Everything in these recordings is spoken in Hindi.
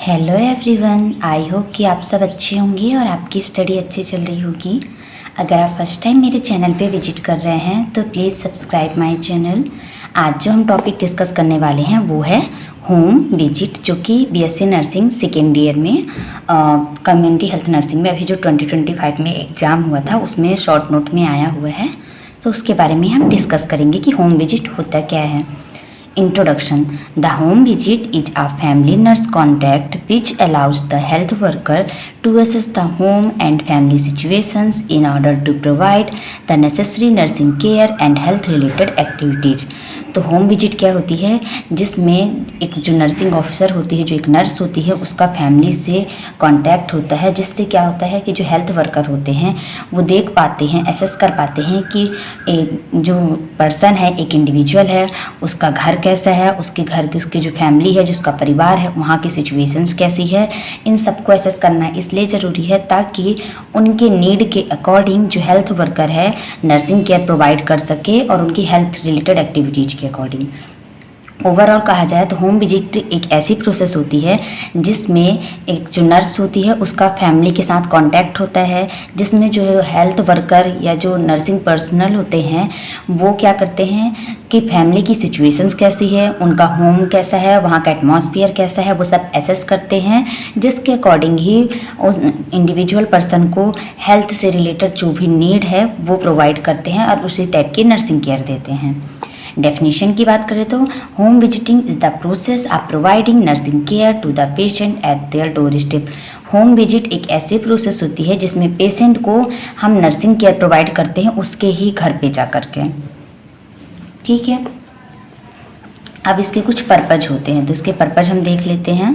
हेलो एवरीवन, आई होप कि आप सब अच्छे होंगे और आपकी स्टडी अच्छी चल रही होगी। अगर आप फर्स्ट टाइम मेरे चैनल पे विजिट कर रहे हैं तो प्लीज़ सब्सक्राइब माय चैनल। आज जो हम टॉपिक डिस्कस करने वाले हैं वो है होम विजिट, जो कि बीएससी नर्सिंग सेकेंड ईयर में कम्युनिटी हेल्थ नर्सिंग में अभी जो 2025 में एग्ज़ाम हुआ था उसमें शॉर्ट नोट में आया हुआ है। तो उसके बारे में हम डिस्कस करेंगे कि होम विजिट होता क्या है। Introduction. The home visit is a family nurse contact which allows the health worker to assess the home and family situations in order to provide the necessary nursing care and health related activities. तो होम विजिट क्या होती है, जिसमें एक जो नर्सिंग ऑफिसर होती है, जो एक नर्स होती है, उसका फैमिली से कांटेक्ट होता है, जिससे क्या होता है कि जो हेल्थ वर्कर होते हैं वो देख पाते हैं, एसेस कर पाते हैं कि जो पर्सन है, एक इंडिविजुअल है, उसका घर कैसा है, उसके घर की उसकी जो फैमिली है, जो उसका परिवार है, वहाँ की सिचुएशंस कैसी है। इन सबको एसेस करना इसलिए ज़रूरी है ताकि उनके नीड के अकॉर्डिंग जो हेल्थ वर्कर है नर्सिंग केयर प्रोवाइड कर सके और उनकी हेल्थ रिलेटेड एक्टिविटीज़ के अकॉर्डिंग। ओवरऑल कहा जाए तो होम विजिट एक ऐसी प्रोसेस होती है जिसमें एक जो नर्स होती है उसका फैमिली के साथ कांटेक्ट होता है, जिसमें जो हेल्थ वर्कर या जो नर्सिंग पर्सनल होते हैं वो क्या करते हैं कि फैमिली की सिचुएशंस कैसी है, उनका होम कैसा है, वहाँ का एटमॉस्फेयर कैसा है, वो सब एसेस करते हैं, जिसके अकॉर्डिंग ही उस इंडिविजुअल पर्सन को हेल्थ से रिलेटेड जो भी नीड है वो प्रोवाइड करते हैं और उसी टाइप की नर्सिंग केयर देते हैं। डेफिनेशन की बात करें तो home visiting is the process of providing nursing care to the patient at their door step. Home visit एक ऐसी प्रोसेस होती है जिसमें पेशेंट को हम नर्सिंग केयर प्रोवाइड करते हैं उसके ही घर पे जा कर के। ठीक है, अब इसके कुछ पर्पज होते हैं, तो इसके पर्पज हम देख लेते हैं।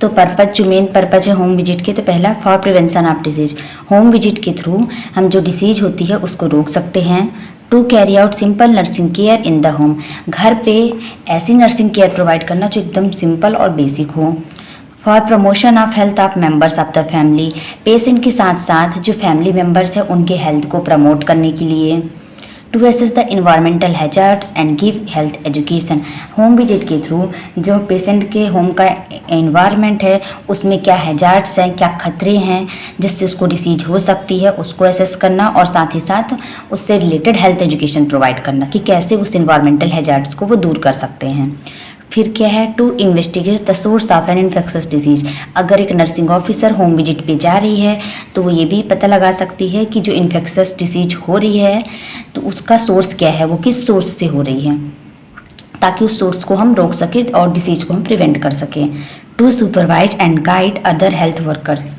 तो पर्पज, जो मेन पर्पज है होम विजिट के, तो पहला for prevention of disease. Home visit के थ्रू हम जो डिसीज होती है उसको रोक सकते हैं। To carry out simple nursing care in the home, घर पे ऐसी नर्सिंग केयर प्रोवाइड करना जो एकदम सिंपल और बेसिक हो। For promotion of health of members of the family, patient के साथ साथ जो फैमिली मेम्बर्स हैं उनके हेल्थ को प्रमोट करने के लिए। To assess the environmental hazards and give health education, home visit के थ्रू जो पेशेंट के होम का एनवायरनमेंट है उसमें क्या हैजार्ड्स हैं, क्या खतरे हैं जिससे उसको डिसीज हो सकती है, उसको असेस करना और साथ ही साथ उससे रिलेटेड हेल्थ एजुकेशन प्रोवाइड करना कि कैसे उस इन्वायरमेंटल हैजार्ड्स को वो दूर कर सकते हैं। फिर क्या है, to investigate the source of an infectious disease. अगर एक नर्सिंग ऑफिसर होम विजिट पे जा रही है तो वो ये भी पता लगा सकती है कि जो इन्फेक्शस डिजीज हो रही है तो उसका सोर्स क्या है, वो किस सोर्स से हो रही है, ताकि उस सोर्स को हम रोक सकें और डिसीज को हम प्रिवेंट कर सकें। To supervise and guide other health workers,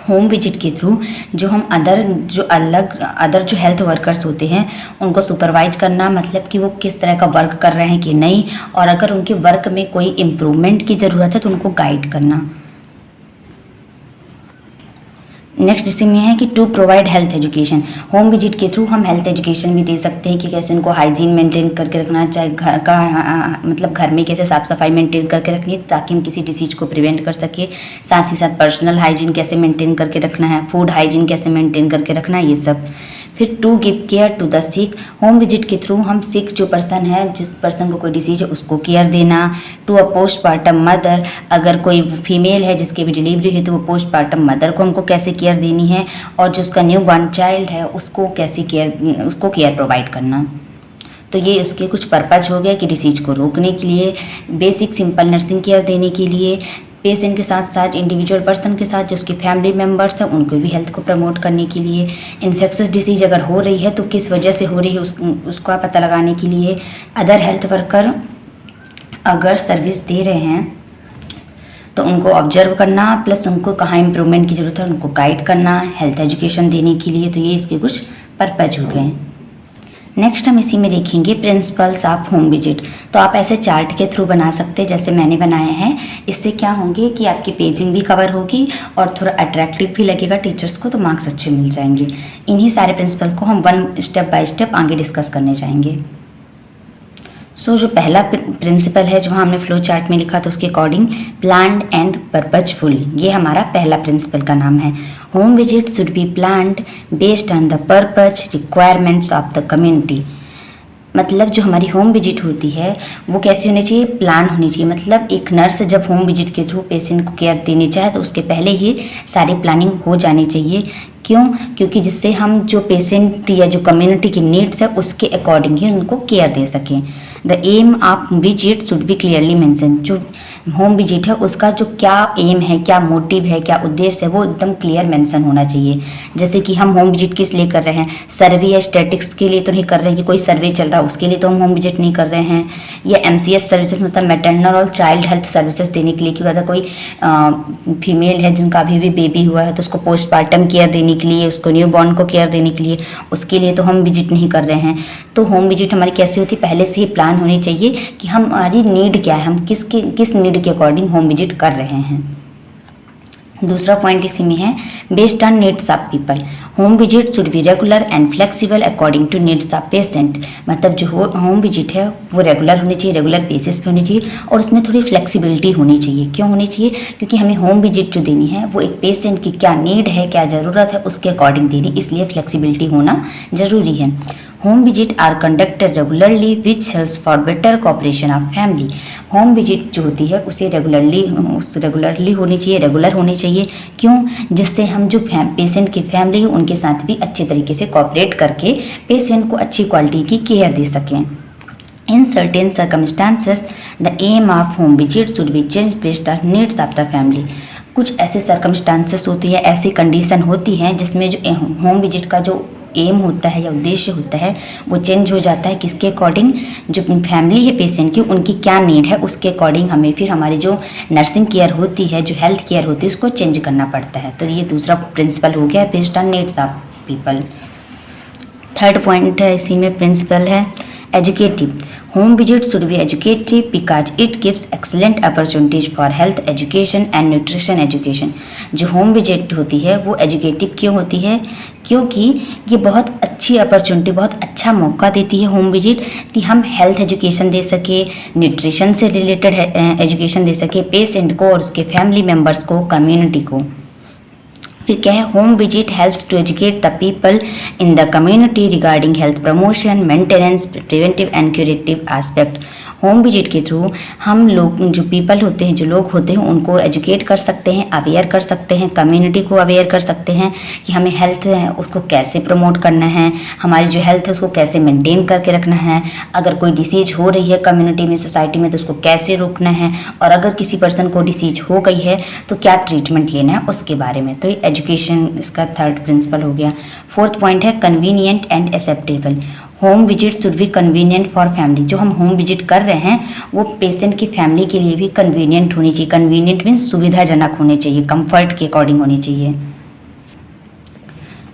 home visit के थ्रू जो हम अदर जो हेल्थ वर्कर्स होते हैं उनको सुपरवाइज करना, मतलब कि वो किस तरह का वर्क कर रहे हैं कि नहीं, और अगर उनके वर्क में कोई इम्प्रूवमेंट की ज़रूरत है तो उनको गाइड करना। नेक्स्ट इसमें है कि to provide health education, home visit के थ्रू हम हेल्थ एजुकेशन भी दे सकते हैं कि कैसे उनको हाइजीन मेंटेन करके रखना, चाहे घर का मतलब घर में कैसे साफ़ सफाई मेंटेन करके रखनी है ताकि हम किसी डिसीज को प्रिवेंट कर सके। साथ ही साथ पर्सनल हाइजीन कैसे मेंटेन करके रखना है, फूड हाइजीन कैसे मेंटेन करके रखना है, ये सब। फिर to give care to the sick, home visit के थ्रू हम सिक जो पर्सन है, जिस पर्सन को कोई डिसीज है उसको केयर देना। टू अ पोस्टमार्टम मदर, अगर कोई फीमेल है जिसकी भी डिलीवरी है तो वो पोस्टमार्टम मदर को हमको कैसे केयर देनी है, और जो उसका न्यू बॉर्न चाइल्ड है उसको कैसे उसको केयर प्रोवाइड करना। तो ये उसके कुछ पर्पज हो गया कि डिसीज को रोकने के लिए, बेसिक सिंपल नर्सिंग केयर देने के लिए, पेशेंट के साथ साथ इंडिविजुअल पर्सन के साथ जो उसके फैमिली मेम्बर्स हैं उनको भी हेल्थ को प्रमोट करने के लिए, इन्फेक्शस डिसीज अगर हो रही है तो किस वजह से हो रही है उसका पता लगाने के लिए, अदर हेल्थ वर्कर अगर सर्विस दे रहे हैं तो उनको ऑब्जर्व करना, प्लस उनको कहाँ इम्प्रूवमेंट की ज़रूरत है उनको गाइड करना, हेल्थ एजुकेशन देने के लिए। तो ये इसके कुछ पर्पज हो गए। नेक्स्ट हम इसी में देखेंगे प्रिंसिपल्स ऑफ होम विजिट। तो आप ऐसे चार्ट के थ्रू बना सकते हैं जैसे मैंने बनाया है। इससे क्या होंगे कि आपकी पेजिंग भी कवर होगी और थोड़ा अट्रैक्टिव भी लगेगा टीचर्स को, तो मार्क्स अच्छे मिल जाएंगे। इन्हीं सारे प्रिंसिपल को हम वन स्टेप बाय स्टेप आगे डिस्कस करने जाएंगे। जो पहला प्रिंसिपल है जो हमने फ्लो चार्ट में लिखा तो उसके अकॉर्डिंग प्लान्ड एंड पर्पजफुल, ये हमारा पहला प्रिंसिपल का नाम है। Home visit should B planned based on the purpose requirements of the community, मतलब जो हमारी होम विजिट होती है वो कैसी होनी चाहिए, प्लान होनी चाहिए। मतलब एक नर्स जब होम विजिट के थ्रू पेशेंट को केयर देनी चाहे तो उसके पहले ही सारी प्लानिंग हो जानी चाहिए। क्यों? क्योंकि जिससे हम जो पेशेंट या जो कम्युनिटी की नीड्स है उसके अकॉर्डिंग ही उनको केयर दे सकें। The aim of visit should be clearly mention. जो होम विजिट है उसका जो क्या एम है, क्या मोटिव है, क्या उद्देश्य है, वो एकदम क्लियर मेंशन होना चाहिए। जैसे कि हम होम विजिट किस लिए कर रहे हैं, सर्वे या स्टैटिक्स के लिए तो नहीं कर रहे हैं कि कोई सर्वे चल रहा है उसके लिए तो हम होम विजिट नहीं कर रहे हैं, या MCS सर्विसेज मतलब मैटरनल और चाइल्ड हेल्थ सर्विसेज देने के लिए, क्योंकि अगर कोई फीमेल है जिनका अभी भी बेबी हुआ है तो उसको पोस्टमार्टम केयर देने के लिए, उसको न्यू बॉर्न को केयर देने के लिए, उसके लिए तो हम विजिट नहीं कर रहे हैं। तो होम विजिट हमारी कैसी होती है, पहले से ही प्लान होनी चाहिए कि हमारी नीड क्या है, हम किस नीड के अकॉर्डिंग होम विजिट कर रहे हैं। दूसरा पॉइंट इसी में है, based on needs of people home visit should be regular and flexible according to needs of patient. मतलब जो होम विजिट है वो रेगुलर होनी चाहिए, रेगुलर बेसिस पे होनी चाहिए और उसमें थोड़ी फ्लेक्सिबिलिटी होनी चाहिए। क्यों होनी चाहिए? क्योंकि हमें होम विजिट जो देनी है वो एक पेशेंट की क्या नीड है, क्या ज़रूरत है उसके अकॉर्डिंग देनी, इसलिए फ्लेक्सिबिलिटी होना ज़रूरी है। Home visit are conducted regularly which helps for better cooperation of family. Home visit जो होती है उसे रेगुलरली होनी चाहिए, रेगुलर होनी चाहिए। क्यों? जिससे हम जो पेशेंट की फैमिली है उनके साथ भी अच्छे तरीके से कोऑपरेट करके पेशेंट को अच्छी क्वालिटी की केयर दे सकें। In certain circumstances, the aim of home visit should be changed based on needs of the family. कुछ ऐसे सर्कमस्टांसेस होती है, ऐसी कंडीशन होती हैं जिसमें जो होम विजिट का जो एम होता है या उद्देश्य होता है वो चेंज हो जाता है। किसके अकॉर्डिंग? जो फैमिली है पेशेंट की उनकी क्या नीड है उसके अकॉर्डिंग हमें फिर हमारी जो नर्सिंग केयर होती है, जो हेल्थ केयर होती है उसको चेंज करना पड़ता है। तो ये दूसरा प्रिंसिपल हो गया, based on needs of people. Third point है इसी में प्रिंसिपल है educative. Home visit should B educative because it gives excellent opportunities for health education and nutrition education. जो होम विजिट होती है वो एजुकेटिव क्यों होती है? क्योंकि ये बहुत अच्छी अपॉर्चुनिटी, बहुत अच्छा मौका देती है होम विजिट कि हम हेल्थ एजुकेशन दे सके, न्यूट्रिशन से रिलेटेड एजुकेशन दे सके पेशेंट को और उसके फैमिली मेम्बर्स को, कम्युनिटी को। फिर क्या है, home visit helps to educate the people in the community regarding health promotion, maintenance, preventive and curative aspect. Home visit के थ्रू हम लोग जो पीपल होते हैं, जो लोग होते हैं उनको एजुकेट कर सकते हैं, अवेयर कर सकते हैं, कम्युनिटी को अवेयर कर सकते हैं कि हमें हेल्थ है उसको कैसे प्रमोट करना है, हमारी जो हेल्थ है उसको कैसे मेंटेन करके रखना है, अगर कोई डिसीज हो रही है कम्युनिटी में, सोसाइटी में तो उसको कैसे रोकना है, और अगर किसी पर्सन को डिसीज हो गई है तो क्या ट्रीटमेंट लेना है उसके बारे में। तो एजुकेशन इसका थर्ड प्रिंसिपल हो गया। फोर्थ पॉइंट है convenient and acceptable. Home visit should be convenient for family. जो हम होम विजिट कर रहे हैं वो पेशेंट की फैमिली के लिए भी कन्वीनियंट होनी चाहिए। कन्वीनियंट मीन्स सुविधाजनक होने चाहिए, कंफर्ट के अकॉर्डिंग होनी चाहिए।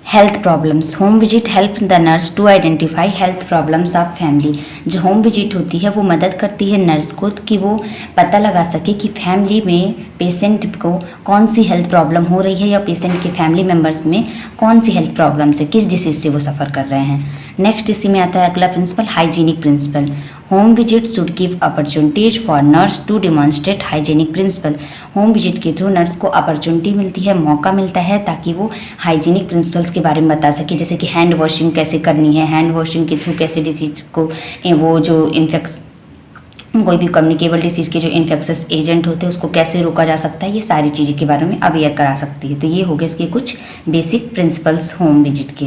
Health problems. Home visit help the nurse to identify health problems of family. जो होम विजिट होती है वो मदद करती है नर्स को कि वो पता लगा सके कि फैमिली में पेशेंट को कौन सी हेल्थ प्रॉब्लम हो रही है या पेशेंट के फैमिली मेम्बर्स में कौन सी हेल्थ प्रॉब्लम से, किस डिसीज से वो सफ़र कर रहे हैं। नेक्स्ट इसी में आता है अगला principle, hygienic principle. Home visit should give opportunities for nurse to demonstrate hygienic principle. Home visit के थ्रू नर्स को अपॉर्चुनिटी मिलती है, मौका मिलता है ताकि वो हाइजीनिक प्रिंसिपल्स के बारे में बता सके, जैसे कि हैंड वॉशिंग कैसे करनी है, हैंड वॉशिंग के थ्रू कैसे डिसीज को वो जो कोई भी कम्युनिकेबल डिसीज़ के जो इन्फेक्शस एजेंट होते हैं उसको कैसे रोका जा सकता है, ये सारी चीज़ें के बारे में अवेयर करा सकती है। तो ये हो गए इसके कुछ बेसिक प्रिंसिपल्स होम विजिट के।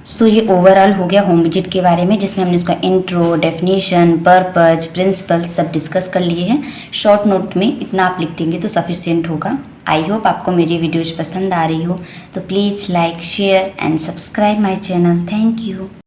सो ये ओवरऑल हो गया होम विजिट के बारे में, जिसमें हमने इसका इंट्रो, डेफिनेशन, पर्पज, प्रिंसिपल सब डिस्कस कर लिए हैं। शॉर्ट नोट में इतना आप लिख देंगे तो सफिशिएंट होगा। आई होप आपको मेरी वीडियोज़ पसंद आ रही हो, तो please like, share and subscribe my channel. Thank you.